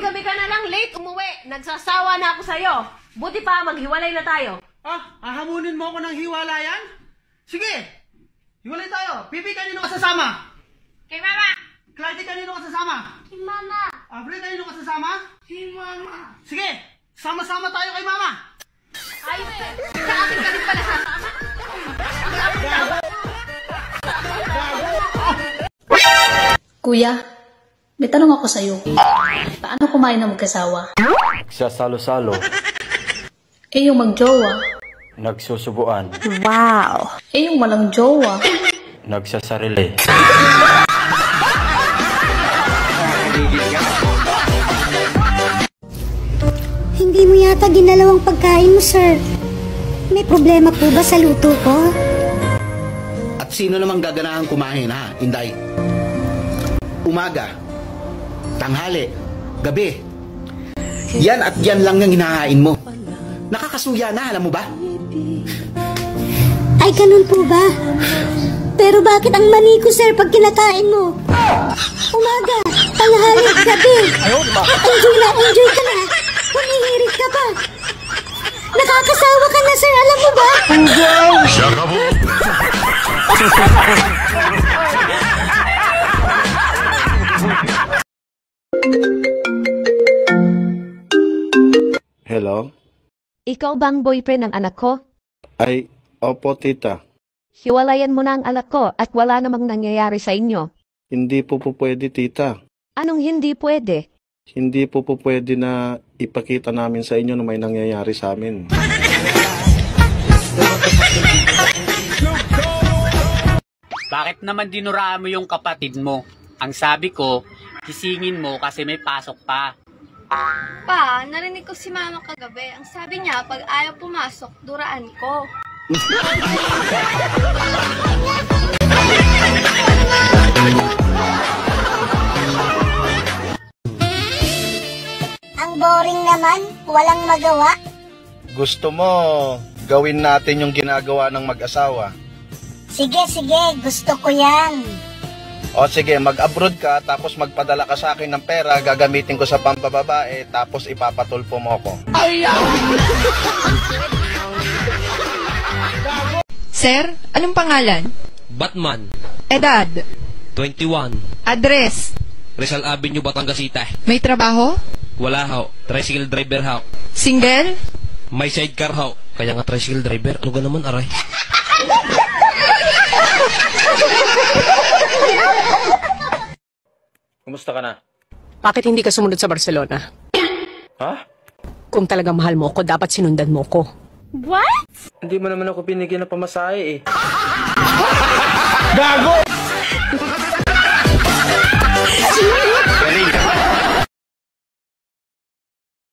gabi-gabi ka na lang late umuwi. Nagsasawa na ako sa'yo. Buti pa, maghiwalay na tayo. Hahamunin mo ako ng hiwalayan? Sige, hiwalay tayo. Pipi, kanino ka sasama? Kay Mama. Clarity, kanino ka sasama? Kay Mama. Avril, kanino ka sasama? Kay Mama. Sige, sama-sama tayo kay Mama. Ay, sa akin ka rin pala sasama. Kuya, may tanong ako sa'yo. Paano kumain ng mag-asawa? Nagsasalo-salo. Yung mag-jowa. Nagsusubuan. Wow! Yung walang jowa. Nagsasarili. Hindi mo yata ginalawang pagkain mo, sir. May problema po ba sa luto ko? At sino namang gaganahan kumain, ha, Inday? Umaga, tanghali, gabi. Yan at yan lang yung hinahain mo. Nakakasuya na, alam mo ba? Ay, ganun po ba? Pero bakit ang mani ko, sir, pag kinakain mo? Umaga, tanghali, gabi. Enjoy na, enjoy ka na. Humihirit ka pa. Nakakasawa ka na, sir, alam mo ba? Hello? Ikaw bang boyfriend ng anak ko? Ay, opo tita. Hiwalayan mo na ang anak ko at wala namang nangyayari sa inyo. Hindi po pwede tita. Anong hindi pwede? Hindi po pwede na ipakita namin sa inyo na may nangyayari sa amin. Bakit naman dinuraan mo yung kapatid mo? Ang sabi ko, kisingin mo kasi may pasok pa. Pa, narinig ko si Mama kagabi. Ang sabi niya, pag ayaw pumasok, duraan ko. Ang boring naman, walang magawa. Gusto mo gawin natin yung ginagawa ng mag-asawa? Sige, gusto ko yan. O sige, mag-abroad ka, tapos magpadala ka sa akin ng pera, gagamitin ko sa pampababae, tapos ipapatulpo mo ko. Sir, anong pangalan? Batman. Edad? 21. Address? Rizal Avenue, Batangas City. May trabaho? Wala ho. Tricycle driver ho. Single? May sidecar ho. Kaya nga tricycle driver. Ano ga naman, aray? Kumusta ka na? Bakit hindi ka sumunod sa Barcelona? Ha? Kung talaga mahal mo ako, dapat sinundan mo ko. What? Hindi mo naman ako binigyan ng pamasahe eh. Gago!